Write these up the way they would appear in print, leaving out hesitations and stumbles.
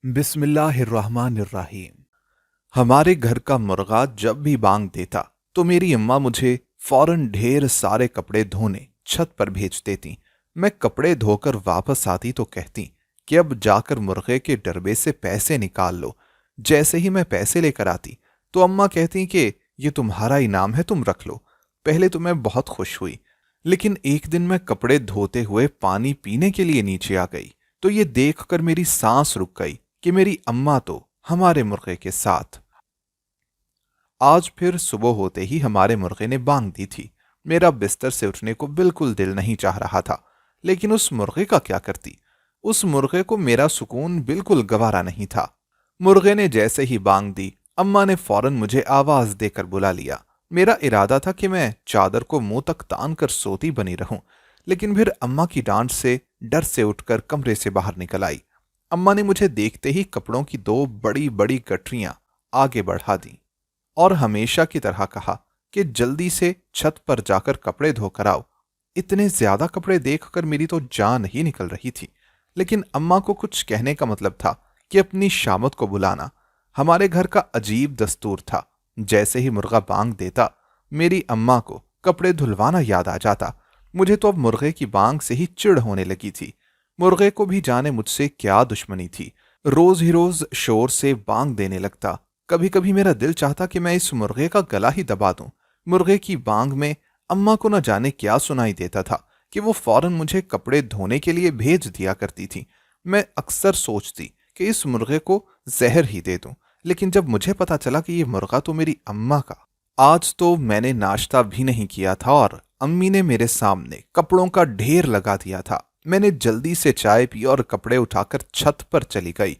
बिस्मिल्लाहिर्रहमानिर्रहीम। हमारे घर का मुर्गा जब भी बांग देता तो मेरी अम्मा मुझे फौरन ढेर सारे कपड़े धोने छत पर भेज देती। मैं कपड़े धोकर वापस आती तो कहती कि अब जाकर मुर्गे के डरबे से पैसे निकाल लो। जैसे ही मैं पैसे लेकर आती तो अम्मा कहती कि ये तुम्हारा इनाम है, तुम रख लो। पहले तो मैं बहुत खुश हुई, लेकिन एक दिन मैं कपड़े धोते हुए पानी पीने के लिए नीचे आ गई तो ये देखकर मेरी सांस रुक गई कि मेरी अम्मा तो हमारे मुर्गे के साथ। आज फिर सुबह होते ही हमारे मुर्गे ने बांग दी थी। मेरा बिस्तर से उठने को बिल्कुल दिल नहीं चाह रहा था, लेकिन उस मुर्गे का क्या करती। उस मुर्गे को मेरा सुकून बिल्कुल गवारा नहीं था। मुर्गे ने जैसे ही बांग दी, अम्मा ने फौरन मुझे आवाज देकर बुला लिया। मेरा इरादा था कि मैं चादर को मुंह तक तान कर सोती बनी रहूं, लेकिन फिर अम्मा की डांट से डर से उठकर कमरे से बाहर निकल आई। अम्मा ने मुझे देखते ही कपड़ों की दो बड़ी बड़ी गठरियां आगे बढ़ा दी और हमेशा की तरह कहा कि जल्दी से छत पर जाकर कपड़े धोकर आओ। इतने ज्यादा कपड़े देखकर मेरी तो जान ही निकल रही थी, लेकिन अम्मा को कुछ कहने का मतलब था कि अपनी शामत को बुलाना। हमारे घर का अजीब दस्तूर था, जैसे ही मुर्गा बांग देता मेरी अम्मा को कपड़े धुलवाना याद आ जाता। मुझे तो अब मुर्गे की बांग से ही चिढ़ होने लगी थी। मुर्गे को भी जाने मुझसे क्या दुश्मनी थी, रोज ही रोज शोर से बांग देने लगता। कभी कभी मेरा दिल चाहता कि मैं इस मुर्गे का गला ही दबा दूं। मुर्गे की बांग में अम्मा को न जाने क्या सुनाई देता था कि वो फौरन मुझे कपड़े धोने के लिए भेज दिया करती थी। मैं अक्सर सोचती कि इस मुर्गे को जहर ही दे दूं, लेकिन जब मुझे पता चला कि ये मुर्गा तो मेरी अम्मा का। आज तो मैंने नाश्ता भी नहीं किया था और अम्मी ने मेरे सामने कपड़ों का ढेर लगा दिया था। मैंने जल्दी से चाय पी और कपड़े उठाकर छत पर चली गई।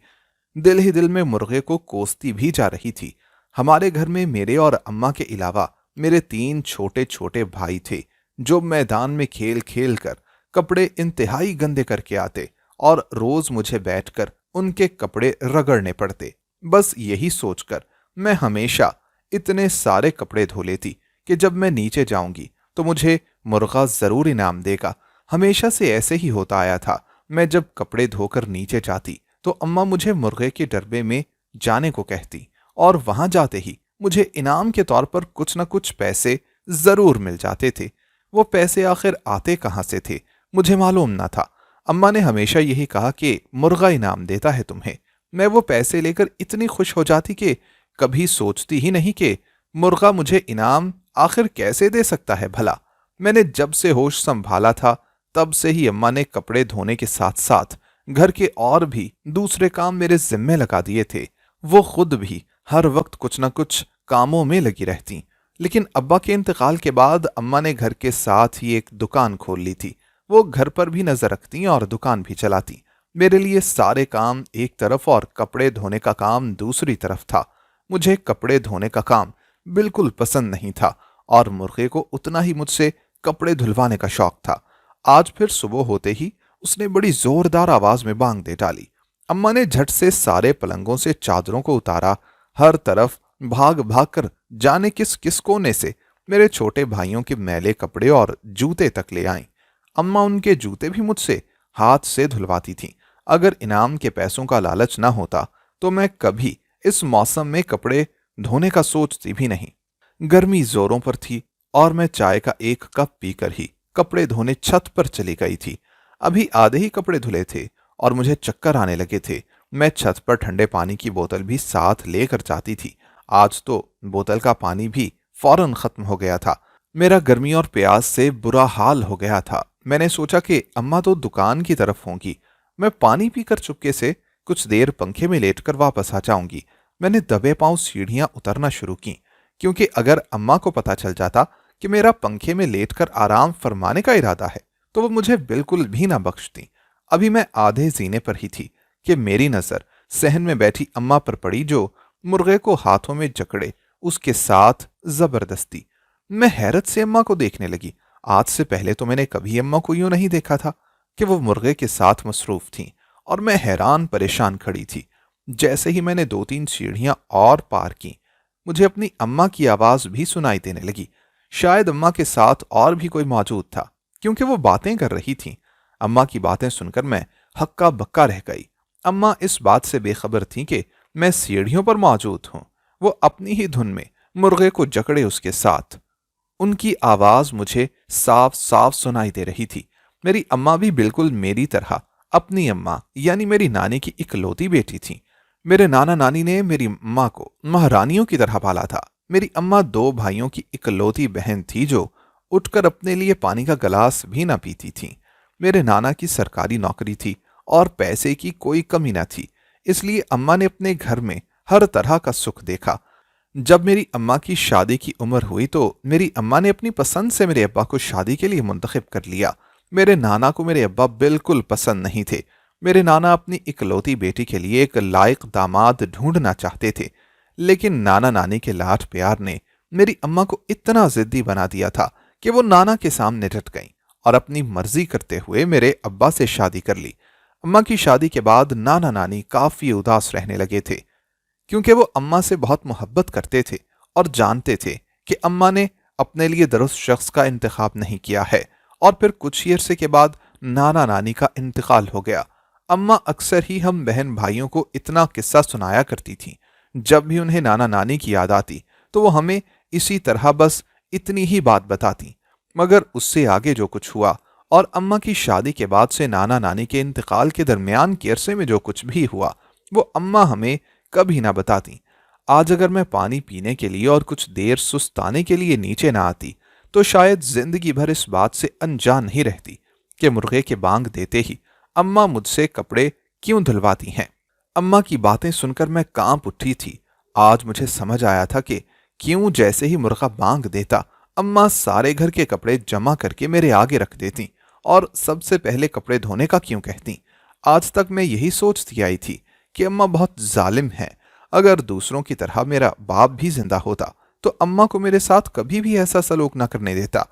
दिल ही दिल में मुर्गे को कोसती भी जा रही थी। हमारे घर में मेरे और अम्मा के अलावा मेरे 3 छोटे छोटे भाई थे, जो मैदान में खेल खेल कर कपड़े इंतहाई गंदे करके आते और रोज मुझे बैठकर उनके कपड़े रगड़ने पड़ते। बस यही सोचकर मैं हमेशा इतने सारे कपड़े धो लेती कि जब मैं नीचे जाऊंगी तो मुझे मुर्गा जरूर इनाम देगा। हमेशा से ऐसे ही होता आया था। मैं जब कपड़े धोकर नीचे जाती तो अम्मा मुझे मुर्गे के डरबे में जाने को कहती और वहां जाते ही मुझे इनाम के तौर पर कुछ न कुछ पैसे जरूर मिल जाते थे। वो पैसे आखिर आते कहां से थे मुझे मालूम न था। अम्मा ने हमेशा यही कहा कि मुर्गा इनाम देता है तुम्हें। मैं वो पैसे लेकर इतनी खुश हो जाती कि कभी सोचती ही नहीं कि मुर्गा मुझे इनाम आखिर कैसे दे सकता है भला। मैंने जब से होश संभाला था तब से ही अम्मा ने कपड़े धोने के साथ साथ घर के और भी दूसरे काम मेरे जिम्मे लगा दिए थे। वो खुद भी हर वक्त कुछ न कुछ कामों में लगी रहती। लेकिन अब्बा के इंतकाल के बाद अम्मा ने घर के साथ ही एक दुकान खोल ली थी। वो घर पर भी नजर रखती और दुकान भी चलाती। मेरे लिए सारे काम एक तरफ और कपड़े धोने का काम दूसरी तरफ था। मुझे कपड़े धोने का काम बिल्कुल पसंद नहीं था और मुर्गे को उतना ही मुझसे कपड़े धुलवाने का शौक था। आज फिर सुबह होते ही उसने बड़ी जोरदार आवाज में बांग दे डाली। अम्मा ने झट से सारे पलंगों से चादरों को उतारा। हर तरफ भाग भाग कर जाने किस किस कोने से मेरे छोटे भाइयों के मैले कपड़े और जूते तक ले आईं। अम्मा उनके जूते भी मुझसे हाथ से धुलवाती थीं। अगर इनाम के पैसों का लालच ना होता तो मैं कभी इस मौसम में कपड़े धोने का सोचती भी नहीं। गर्मी जोरों पर थी और मैं चाय का एक कप पीकर ही कपड़े धोने छत पर चली गई थी। अभी आधे ही कपड़े धुले थे और मुझे चक्कर आने लगे थे। मैं छत पर ठंडे पानी की बोतल भी साथ लेकर जाती थी। आज तो बोतल का पानी भी फौरन खत्म हो गया था। मेरा गर्मी और प्यास से बुरा हाल हो गया था। मैंने सोचा कि अम्मा तो दुकान की तरफ होंगी। मैं पानी पीकर चुपके से कुछ देर पंखे में लेटकर वापस आ जाऊंगी। मैंने दबे पांव सीढ़ियां उतरना शुरू की, क्योंकि अगर अम्मा को पता चल जाता कि मेरा पंखे में लेटकर आराम फरमाने का इरादा है तो वो मुझे बिल्कुल भी ना बख्शती। अभी मैं आधे जीने पर ही थी कि मेरी नजर सहन में बैठी अम्मा पर पड़ी, जो मुर्गे को हाथों में जकड़े उसके साथ जबरदस्ती। मैं हैरत से अम्मा को देखने लगी। आज से पहले तो मैंने कभी अम्मा को यूं नहीं देखा था कि वो मुर्गे के साथ मसरूफ थीं और मैं हैरान परेशान खड़ी थी। जैसे ही मैंने 2-3 सीढ़ियां और पार की, मुझे अपनी अम्मा की आवाज भी सुनाई देने लगी। शायद अम्मा के साथ और भी कोई मौजूद था, क्योंकि वो बातें कर रही थीं। अम्मा की बातें सुनकर मैं हक्का बक्का रह गई। अम्मा इस बात से बेखबर थीं कि मैं सीढ़ियों पर मौजूद हूं। वो अपनी ही धुन में मुर्गे को जकड़े उसके साथ। उनकी आवाज मुझे साफ साफ सुनाई दे रही थी। मेरी अम्मा भी बिल्कुल मेरी तरह अपनी अम्मा यानी मेरी नानी की इकलौती बेटी थी। मेरे नाना नानी ने मेरी अम्मा को महारानियों की तरह पाला था। मेरी अम्मा 2 भाइयों की इकलौती बहन थी जो उठकर अपने लिए पानी का गिलास भी ना पीती थी। मेरे नाना की सरकारी नौकरी थी और पैसे की कोई कमी न थी, इसलिए अम्मा ने अपने घर में हर तरह का सुख देखा। जब मेरी अम्मा की शादी की उम्र हुई तो मेरी अम्मा ने अपनी पसंद से मेरे अब्बा को शादी के लिए मुंतखब कर लिया। मेरे नाना को मेरे अब्बा बिल्कुल पसंद नहीं थे। मेरे नाना अपनी इकलौती बेटी के लिए एक लायक दामाद ढूंढना चाहते थे, लेकिन नाना नानी के लाड प्यार ने मेरी अम्मा को इतना जिद्दी बना दिया था कि वो नाना के सामने डट गईं और अपनी मर्जी करते हुए मेरे अब्बा से शादी कर ली। अम्मा की शादी के बाद नाना नानी काफी उदास रहने लगे थे, क्योंकि वो अम्मा से बहुत मोहब्बत करते थे और जानते थे कि अम्मा ने अपने लिए दुरुस्त शख्स का इंतखाब नहीं किया है। और फिर कुछ ही अरसे के बाद नाना नानी का इंतकाल हो गया। अम्मा अक्सर ही हम बहन भाइयों को इतना किस्सा सुनाया करती थीं। जब भी उन्हें नाना नानी की याद आती तो वो हमें इसी तरह बस इतनी ही बात बताती। मगर उससे आगे जो कुछ हुआ और अम्मा की शादी के बाद से नाना नानी के इंतकाल के दरमियान के अरसे में जो कुछ भी हुआ वो अम्मा हमें कभी ना बताती। आज अगर मैं पानी पीने के लिए और कुछ देर सुस्ताने के लिए नीचे ना आती तो शायद जिंदगी भर इस बात से अनजान नहीं रहती कि मुर्गे के बांग देते ही अम्मा मुझसे कपड़े क्यों धुलवाती हैं। अम्मा की बातें सुनकर मैं कांप उठी थी। आज मुझे समझ आया था कि क्यों जैसे ही मुर्गा बांग देता अम्मा सारे घर के कपड़े जमा करके मेरे आगे रख देती और सबसे पहले कपड़े धोने का क्यों कहती। आज तक मैं यही सोचती आई थी कि अम्मा बहुत जालिम है। अगर दूसरों की तरह मेरा बाप भी जिंदा होता तो अम्मा को मेरे साथ कभी भी ऐसा सलूक न करने देता।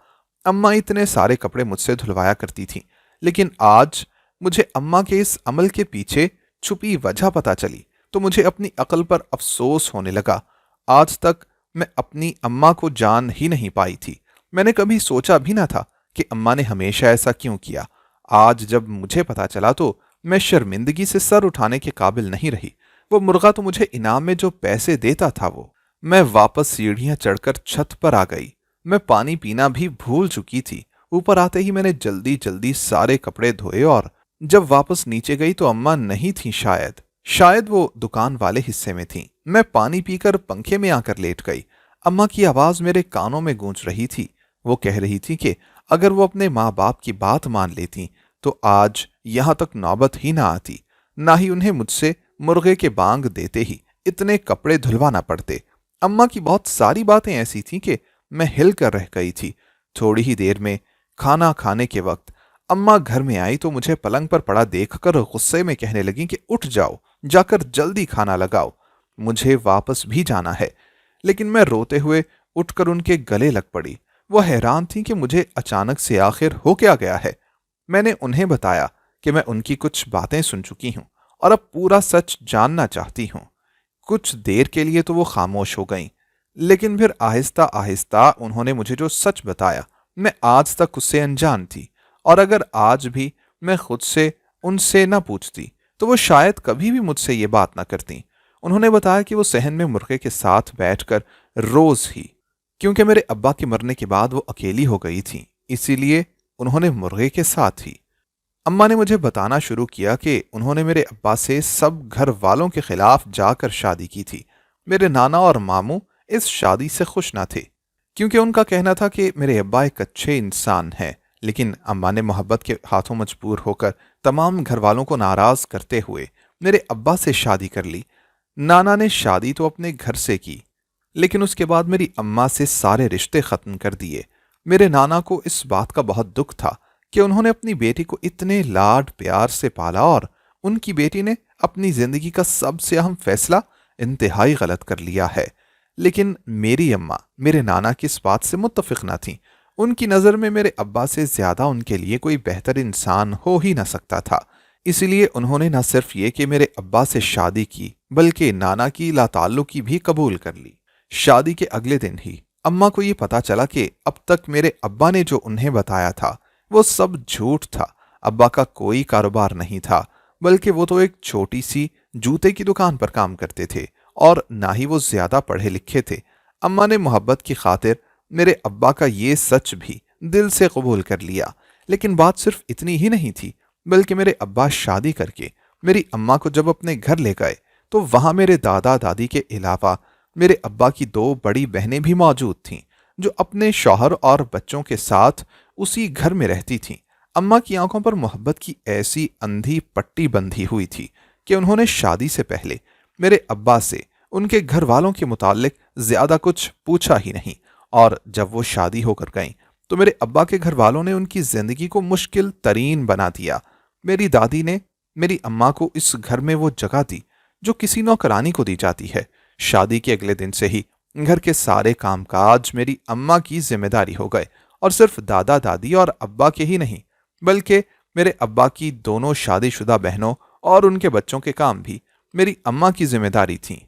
अम्मा इतने सारे कपड़े मुझसे धुलवाया करती थी, लेकिन आज मुझे अम्मा के इस अमल के पीछे छुपी वजह पता चली तो मुझे अपनी अकल पर अफसोस होने लगा। आज तक मैं अपनी अम्मा को जान ही नहीं पाई थी। मैंने कभी सोचा भी ना था कि अम्मा ने हमेशा ऐसा क्यों किया। आज जब मुझे पता चला तो मैं शर्मिंदगी से सर उठाने के काबिल नहीं रही। वो मुर्गा तो मुझे इनाम में जो पैसे देता था वो। मैं वापस सीढ़ियां चढ़कर छत पर आ गई। मैं पानी पीना भी भूल चुकी थी। ऊपर आते ही मैंने जल्दी जल्दी सारे कपड़े धोए और जब वापस नीचे गई तो अम्मा नहीं थी। शायद वो दुकान वाले हिस्से में थी। मैं पानी पीकर पंखे में आकर लेट गई। अम्मा की आवाज मेरे कानों में गूंज रही थी। वो कह रही थी कि अगर वो अपने माँ बाप की बात मान लेती तो आज यहां तक नौबत ही ना आती, ना ही उन्हें मुझसे मुर्गे के बांग देते ही इतने कपड़े धुलवाना पड़ते। अम्मा की बहुत सारी बातें ऐसी थीं कि मैं हिल कर रह गई थी। थोड़ी ही देर में खाना खाने के वक्त अम्मा घर में आई तो मुझे पलंग पर पड़ा देखकर गुस्से में कहने लगी कि उठ जाओ, जाकर जल्दी खाना लगाओ, मुझे वापस भी जाना है। लेकिन मैं रोते हुए उठकर उनके गले लग पड़ी। वो हैरान थी कि मुझे अचानक से आखिर हो क्या गया है। मैंने उन्हें बताया कि मैं उनकी कुछ बातें सुन चुकी हूं और अब पूरा सच जानना चाहती हूं। कुछ देर के लिए तो वो खामोश हो गईं, लेकिन फिर आहिस्ता आहिस्ता उन्होंने मुझे जो सच बताया मैं आज तक उससे अनजान थी। और अगर आज भी मैं खुद से उनसे न पूछती तो वो शायद कभी भी मुझसे ये बात ना करती। उन्होंने बताया कि वो सहन में मुर्गे के साथ बैठकर रोज ही, क्योंकि मेरे अब्बा के मरने के बाद वो अकेली हो गई थी, इसीलिए उन्होंने मुर्गे के साथ ही। अम्मा ने मुझे बताना शुरू किया कि उन्होंने मेरे अब्बा से सब घर वालों के खिलाफ जाकर शादी की थी। मेरे नाना और मामू इस शादी से खुश ना थे, क्योंकि उनका कहना था कि मेरे अब्बा एक अच्छे इंसान हैं। लेकिन अम्मा ने मोहब्बत के हाथों मजबूर होकर तमाम घर वालों को नाराज करते हुए मेरे अब्बा से शादी कर ली। नाना ने शादी तो अपने घर से की, लेकिन उसके बाद मेरी अम्मा से सारे रिश्ते खत्म कर दिए। मेरे नाना को इस बात का बहुत दुख था कि उन्होंने अपनी बेटी को इतने लाड प्यार से पाला और उनकी बेटी ने अपनी जिंदगी का सबसे अहम फैसला इंतहाई गलत कर लिया है। लेकिन मेरी अम्मा मेरे नाना की इस बात से मुत्तफिक न थी। उनकी नज़र में मेरे अब्बा से ज्यादा उनके लिए कोई बेहतर इंसान हो ही न सकता था। इसलिए उन्होंने न सिर्फ ये कि मेरे अब्बा से शादी की, बल्कि नाना की लाताल्लुकी भी कबूल कर ली। शादी के अगले दिन ही अम्मा को ये पता चला कि अब तक मेरे अब्बा ने जो उन्हें बताया था वो सब झूठ था। अब्बा का कोई कारोबार नहीं था, बल्कि वो तो एक छोटी सी जूते की दुकान पर काम करते थे और ना ही वो ज्यादा पढ़े लिखे थे। अम्मा ने मोहब्बत की खातिर मेरे अब्बा का ये सच भी दिल से कबूल कर लिया। लेकिन बात सिर्फ इतनी ही नहीं थी, बल्कि मेरे अब्बा शादी करके मेरी अम्मा को जब अपने घर ले गए तो वहां मेरे दादा दादी के अलावा मेरे अब्बा की दो बड़ी बहनें भी मौजूद थीं, जो अपने शौहर और बच्चों के साथ उसी घर में रहती थीं। अम्मा की आंखों पर मोहब्बत की ऐसी अंधी पट्टी बंधी हुई थी कि उन्होंने शादी से पहले मेरे अब्बा से उनके घर वालों के मुतालिक ज्यादा कुछ पूछा ही नहीं, और जब वो शादी होकर गईं तो मेरे अब्बा के घर वालों ने उनकी जिंदगी को मुश्किल तरीन बना दिया। मेरी दादी ने मेरी अम्मा को इस घर में वो जगह दी जो किसी नौकरानी को दी जाती है। शादी के अगले दिन से ही घर के सारे कामकाज मेरी अम्मा की जिम्मेदारी हो गए, और सिर्फ दादा दादी और अब्बा के ही नहीं, बल्कि मेरे अब्बा की दोनों शादीशुदा बहनों और उनके बच्चों के काम भी मेरी अम्मा की जिम्मेदारी थीं।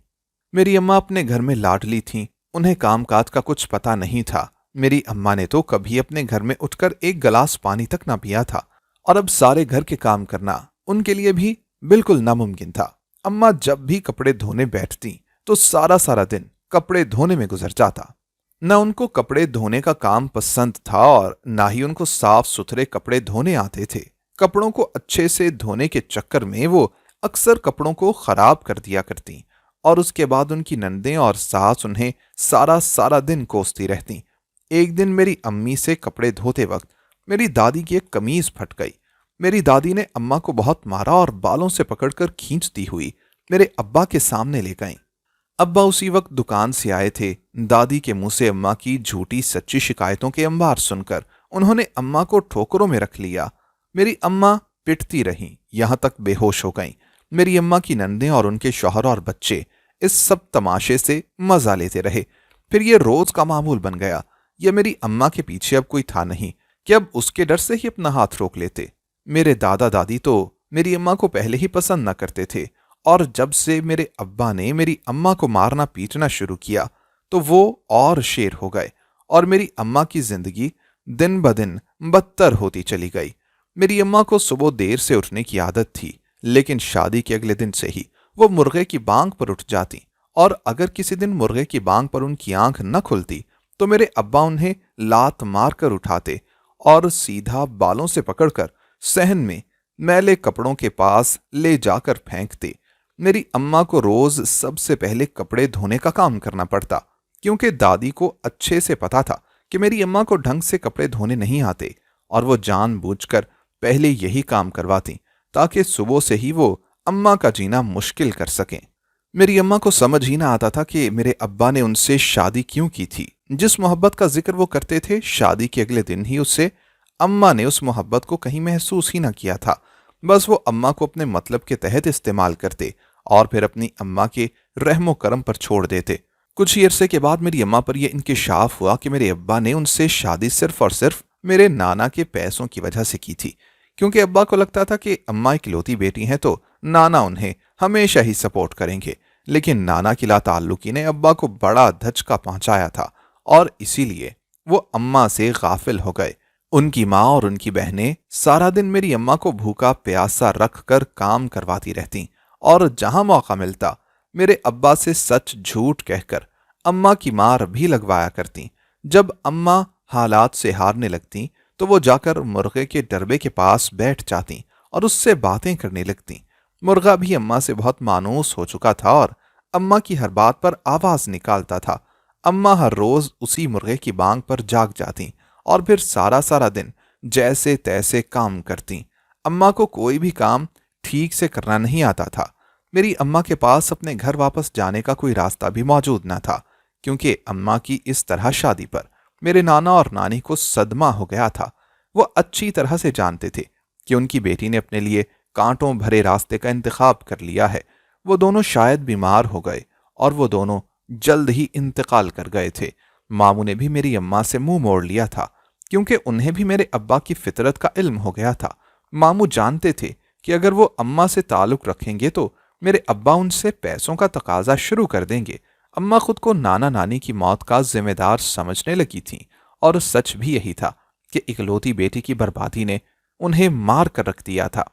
मेरी अम्मा अपने घर में लाडली थीं, उन्हें कामकाज का कुछ पता नहीं था। मेरी अम्मा ने तो कभी अपने घर में उठकर एक गिलास पानी तक ना पिया था, और अब सारे घर के काम करना उनके लिए भी बिल्कुल नामुमकिन था। अम्मा जब भी कपड़े धोने बैठती तो सारा सारा दिन कपड़े धोने में गुजर जाता। न उनको कपड़े धोने का काम पसंद था और ना ही उनको साफ सुथरे कपड़े धोने आते थे। कपड़ों को अच्छे से धोने के चक्कर में वो अक्सर कपड़ों को खराब कर दिया करती, और उसके बाद उनकी नंदें और सास उन्हें सारा सारा दिन कोसती रहती। एक दिन मेरी अम्मी से कपड़े धोते वक्त मेरी दादी की एक कमीज फट गई। मेरी दादी ने अम्मा को बहुत मारा और बालों से पकड़कर खींचती हुई मेरे अब्बा के सामने ले गईं। अब्बा उसी वक्त दुकान से आए थे। दादी के मुंह से अम्मा की झूठी सच्ची शिकायतों के अंबार सुनकर उन्होंने अम्मा को ठोकरों में रख लिया। मेरी अम्मा पिटती रहीं, यहां तक बेहोश हो गईं। मेरी अम्मा की नंदें और उनके शौहर और बच्चे इस सब तमाशे से मजा लेते रहे। फिर ये रोज का मामूल बन गया। यह मेरी अम्मा के पीछे अब कोई था नहीं कि अब उसके डर से ही अपना हाथ रोक लेते। मेरे दादा दादी तो मेरी अम्मा को पहले ही पसंद न करते थे, और जब से मेरे अब्बा ने मेरी अम्मा को मारना पीटना शुरू किया तो वो और शेर हो गए, और मेरी अम्मा की जिंदगी दिन ब दिन बदतर होती चली गई। मेरी अम्मा को सुबह देर से उठने की आदत थी, लेकिन शादी के अगले दिन से ही वो मुर्गे की बांग पर उठ जाती, और अगर किसी दिन मुर्गे की बांग पर उनकी आंख न खुलती तो मेरे अब्बा उन्हें लात मार कर उठाते और सीधा बालों से पकड़कर सहन में मैले कपड़ों के पास ले जाकर फेंकते। मेरी अम्मा को रोज सबसे पहले कपड़े धोने का काम करना पड़ता, क्योंकि दादी को अच्छे से पता था कि मेरी अम्मा को ढंग से कपड़े धोने नहीं आते, और वो जानबूझकर पहले यही काम करवाती ताकि सुबह से ही वो अम्मा का जीना मुश्किल कर सकें। मेरी अम्मा को समझ ही ना आता था कि मेरे अब्बा ने उनसे शादी क्यों की थी। जिस मोहब्बत का जिक्र वो करते थे, शादी के अगले दिन ही उससे अम्मा ने उस मोहब्बत को कहीं महसूस ही ना किया था। बस वो अम्मा को अपने मतलब के तहत इस्तेमाल करते और फिर अपनी अम्मा के रहमो करम पर छोड़ देते। कुछ ही अरसे के बाद मेरी अम्मा पर यह इंकिशाफ हुआ कि मेरे अब्बा ने उनसे शादी सिर्फ और सिर्फ मेरे नाना के पैसों की वजह से की थी, क्योंकि अब्बा को लगता था कि अम्मा इकलौती बेटी हैं तो नाना उन्हें हमेशा ही सपोर्ट करेंगे। लेकिन नाना की लाताल्लुकी ने अब्बा को बड़ा धचका पहुंचाया था, और इसीलिए वो अम्मा से गाफिल हो गए। उनकी माँ और उनकी बहनें सारा दिन मेरी अम्मा को भूखा प्यासा रख कर काम करवाती रहती, और जहां मौका मिलता मेरे अब्बा से सच झूठ कहकर अम्मा की मार भी लगवाया करती। जब अम्मा हालात से हारने लगती तो वो जाकर मुर्गे के डरबे के पास बैठ जाती और उससे बातें करने लगती। मुर्गा भी अम्मा से बहुत मानूस हो चुका था और अम्मा की हर बात पर आवाज निकालता था। अम्मा हर रोज उसी मुर्गे की बांग पर जाग जाती और फिर सारा सारा दिन जैसे तैसे काम करती। अम्मा को कोई भी काम ठीक से करना नहीं आता था। मेरी अम्मा के पास अपने घर वापस जाने का कोई रास्ता भी मौजूद न था, क्योंकि अम्मा की इस तरह शादी पर मेरे नाना और नानी को सदमा हो गया था। वो अच्छी तरह से जानते थे कि उनकी बेटी ने अपने लिए कांटों भरे रास्ते का इंतखाब कर लिया है। वो दोनों शायद बीमार हो गए और वो दोनों जल्द ही इंतकाल कर गए थे। मामू ने भी मेरी अम्मा से मुंह मोड़ लिया था, क्योंकि उन्हें भी मेरे अब्बा की फितरत का इल्म हो गया था। मामू जानते थे कि अगर वो अम्मा से ताल्लुक रखेंगे तो मेरे अब्बा उनसे पैसों का तकाजा शुरू कर देंगे। अम्मा खुद को नाना नानी की मौत का जिम्मेदार समझने लगी थी, और सच भी यही था कि इकलौती बेटी की बर्बादी ने उन्हें मार कर रख दिया था।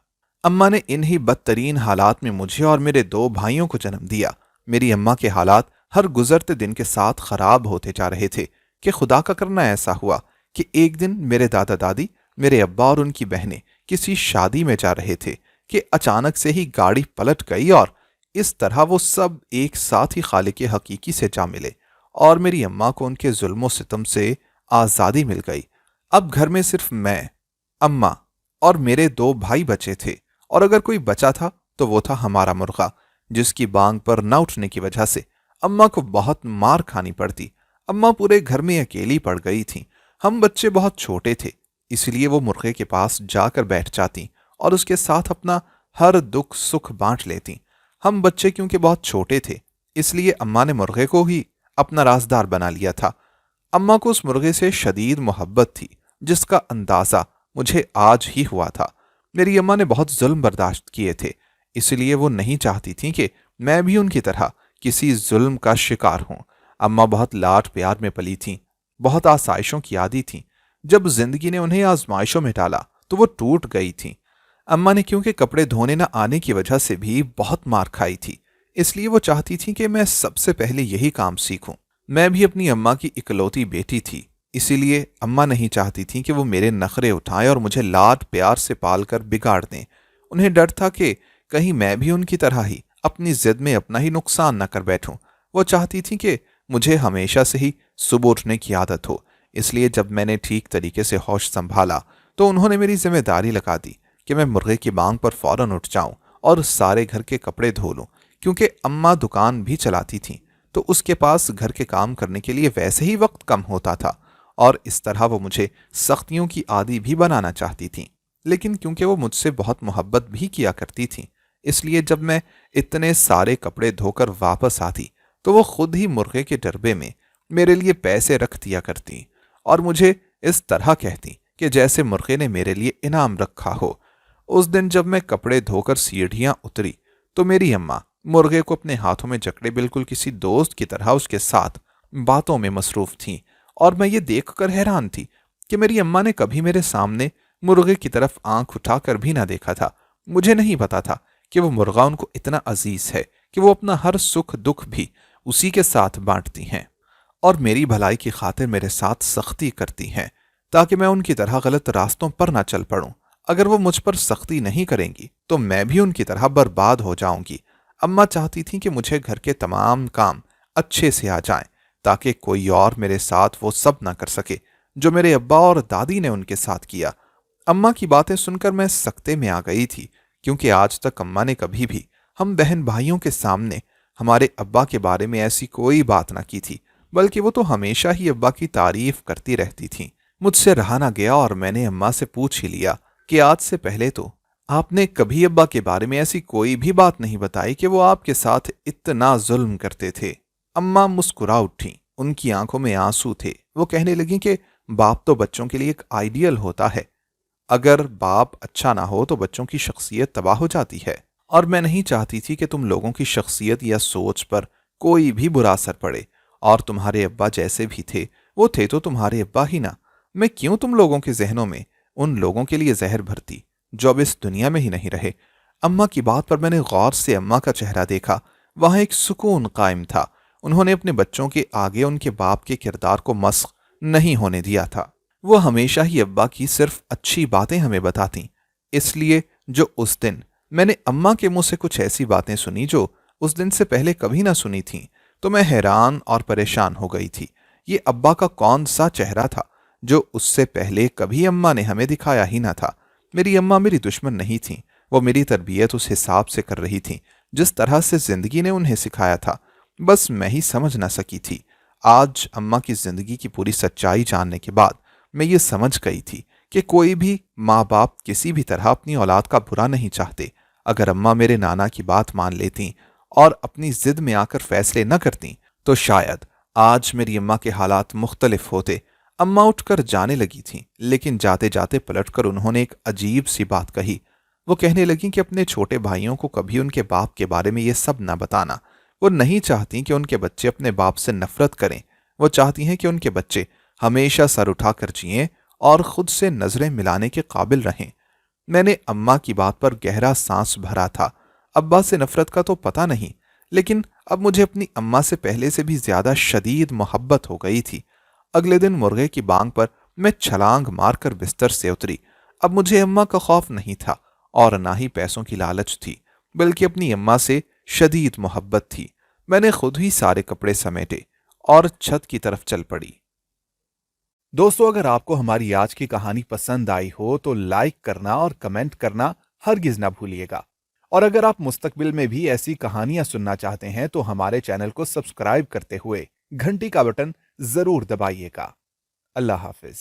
अम्मा ने इन्हीं बदतरीन हालात में मुझे और मेरे 2 भाइयों को जन्म दिया। मेरी अम्मा के हालात हर गुजरते दिन के साथ खराब होते जा रहे थे कि खुदा का करना ऐसा हुआ कि एक दिन मेरे दादा दादी, मेरे अब्बा और उनकी बहनें किसी शादी में जा रहे थे कि अचानक से ही गाड़ी पलट गई और इस तरह वो सब एक साथ ही खालिक हकीकी से जा मिले और मेरी अम्मा को उनके जुल्म सितम से आज़ादी मिल गई। अब घर में सिर्फ मैं, अम्मा और मेरे 2 भाई बचे थे, और अगर कोई बचा था तो वो था हमारा मुर्गा, जिसकी बांग पर न उठने की वजह से अम्मा को बहुत मार खानी पड़ती। अम्मा पूरे घर में अकेली पड़ गई थी। हम बच्चे बहुत छोटे थे, इसलिए वो मुर्गे के पास जाकर बैठ जाती और उसके साथ अपना हर दुख सुख बांट लेती। हम बच्चे क्योंकि बहुत छोटे थे, इसलिए अम्मा ने मुर्गे को ही अपना राजदार बना लिया था। अम्मा को उस मुर्गे से शदीद मोहब्बत थी, जिसका अंदाजा मुझे आज ही हुआ था। मेरी अम्मा ने बहुत जुल्म बर्दाश्त किए थे, इसलिए वो नहीं चाहती थी कि मैं भी उनकी तरह किसी जुल्म का शिकार हूं। अम्मा बहुत लाड प्यार में पली थीं, बहुत आसाइशों की आदी थीं। जब जिंदगी ने उन्हें आजमाइशों में डाला तो वो टूट गई थीं। अम्मा ने क्योंकि कपड़े धोने न आने की वजह से भी बहुत मार खाई थी, इसलिए वो चाहती थी कि मैं सबसे पहले यही काम सीखूं। मैं भी अपनी अम्मा की इकलौती बेटी थी, इसीलिए अम्मा नहीं चाहती थी कि वो मेरे नखरे उठाएं और मुझे लाड प्यार से पाल कर बिगाड़ दें। उन्हें डर था कि कहीं मैं भी उनकी तरह ही अपनी जिद में अपना ही नुकसान न कर बैठूं। वो चाहती थी कि मुझे हमेशा से ही सुबह उठने की आदत हो, इसलिए जब मैंने ठीक तरीके से होश संभाला तो उन्होंने मेरी जिम्मेदारी लगा दी कि मैं मुर्गे की मांग पर फौरन उठ जाऊं और सारे घर के कपड़े धो लूं। क्योंकि अम्मा दुकान भी चलाती थी तो उसके पास घर के काम करने के लिए वैसे ही वक्त कम होता था, और इस तरह वो मुझे सख्तियों की आदी भी बनाना चाहती थी। लेकिन क्योंकि वो मुझसे बहुत मोहब्बत भी किया करती थी, इसलिए जब मैं इतने सारे कपड़े धोकर वापस आती तो वो खुद ही मुर्गे के डरबे में मेरे लिए पैसे रख दिया करती और मुझे इस तरह कहती कि जैसे मुर्गे ने मेरे लिए इनाम रखा हो। उस दिन जब मैं कपड़े धोकर सीढ़ियां उतरी तो मेरी अम्मा मुर्गे को अपने हाथों में जकड़े बिल्कुल किसी दोस्त की तरह उसके साथ बातों में मसरूफ थीं, और मैं ये देखकर हैरान थी कि मेरी अम्मा ने कभी मेरे सामने मुर्गे की तरफ आंख उठाकर भी ना देखा था। मुझे नहीं पता था कि वो मुर्गा उनको इतना अजीज है कि वो अपना हर सुख दुख भी उसी के साथ बांटती हैं और मेरी भलाई की खातिर मेरे साथ सख्ती करती हैं ताकि मैं उनकी तरह गलत रास्तों पर ना चल पड़ूं। अगर वो मुझ पर सख्ती नहीं करेंगी तो मैं भी उनकी तरह बर्बाद हो जाऊंगी। अम्मा चाहती थी कि मुझे घर के तमाम काम अच्छे से आ जाएं ताकि कोई और मेरे साथ वो सब ना कर सके जो मेरे अब्बा और दादी ने उनके साथ किया। अम्मा की बातें सुनकर मैं सकते में आ गई थी, क्योंकि आज तक अम्मा ने कभी भी हम बहन भाइयों के सामने हमारे अब्बा के बारे में ऐसी कोई बात ना की थी, बल्कि वो तो हमेशा ही अब्बा की तारीफ करती रहती थी। मुझसे रहा ना गया और मैंने अम्मा से पूछ ही लिया कि आज से पहले तो आपने कभी अब्बा के बारे में ऐसी कोई भी बात नहीं बताई कि वो आपके साथ इतना जुल्म करते थे। अम्मा मुस्कुरा उठी, उनकी आंखों में आंसू थे। वो कहने लगी कि बाप तो बच्चों के लिए एक आइडियल होता है, अगर बाप अच्छा ना हो तो बच्चों की शख्सियत तबाह हो जाती है, और मैं नहीं चाहती थी कि तुम लोगों की शख्सियत या सोच पर कोई भी बुरा असर पड़े। और तुम्हारे अब्बा जैसे भी थे वो थे तो तुम्हारे अब्बा ही ना। मैं क्यों तुम लोगों के जहनों में उन लोगों के लिए जहर भरती जो अब इस दुनिया में ही नहीं रहे। अम्मा की बात पर मैंने गौर से अम्मा का चेहरा देखा, वहां एक सुकून कायम था। उन्होंने अपने बच्चों के आगे उनके बाप के किरदार को मस्ख नहीं होने दिया था। वो हमेशा ही अब्बा की सिर्फ अच्छी बातें हमें बताती, इसलिए जो उस दिन मैंने अम्मा के मुंह से कुछ ऐसी बातें सुनी जो उस दिन से पहले कभी ना सुनी थी, तो मैं हैरान और परेशान हो गई थी। ये अब्बा का कौन सा चेहरा था जो उससे पहले कभी अम्मा ने हमें दिखाया ही ना था। मेरी अम्मा मेरी दुश्मन नहीं थी, वो मेरी तरबियत उस हिसाब से कर रही थी जिस तरह से जिंदगी ने उन्हें सिखाया था, बस मैं ही समझ ना सकी थी। आज अम्मा की जिंदगी की पूरी सच्चाई जानने के बाद मैं ये समझ गई थी कि कोई भी माँ बाप किसी भी तरह अपनी औलाद का बुरा नहीं चाहते। अगर अम्मा मेरे नाना की बात मान लेती और अपनी जिद में आकर फैसले न करती तो शायद आज मेरी अम्मा के हालात मुख्तलिफ होते। अम्मा उठकर जाने लगी थीं, लेकिन जाते जाते पलटकर उन्होंने एक अजीब सी बात कही। वो कहने लगी कि अपने छोटे भाइयों को कभी उनके बाप के बारे में ये सब न बताना। वो नहीं चाहती कि उनके बच्चे अपने बाप से नफरत करें। वो चाहती हैं कि उनके बच्चे हमेशा सर उठाकर जिएं और खुद से नजरें मिलाने के काबिल रहें। मैंने अम्मा की बात पर गहरा सांस भरा था। अब्बा से नफरत का तो पता नहीं, लेकिन अब मुझे अपनी अम्मा से पहले से भी ज्यादा शदीद मोहब्बत हो गई थी। अगले दिन मुर्गे की बांग पर मैं छलांग मारकर बिस्तर से उतरी। अब मुझे अम्मा का खौफ नहीं था और ना ही पैसों की लालच थी, बल्कि अपनी अम्मा से शदीद मोहब्बत थी। मैंने खुद ही सारे कपड़े समेटे और छत की तरफ चल पड़ी। दोस्तों, अगर आपको हमारी आज की कहानी पसंद आई हो तो लाइक करना और कमेंट करना हरगिज ना भूलिएगा। और अगर आप मुस्तकबिल में भी ऐसी कहानियां सुनना चाहते हैं तो हमारे चैनल को सब्सक्राइब करते हुए घंटी का बटन जरूर दबाइएगा। अल्लाह हाफिज।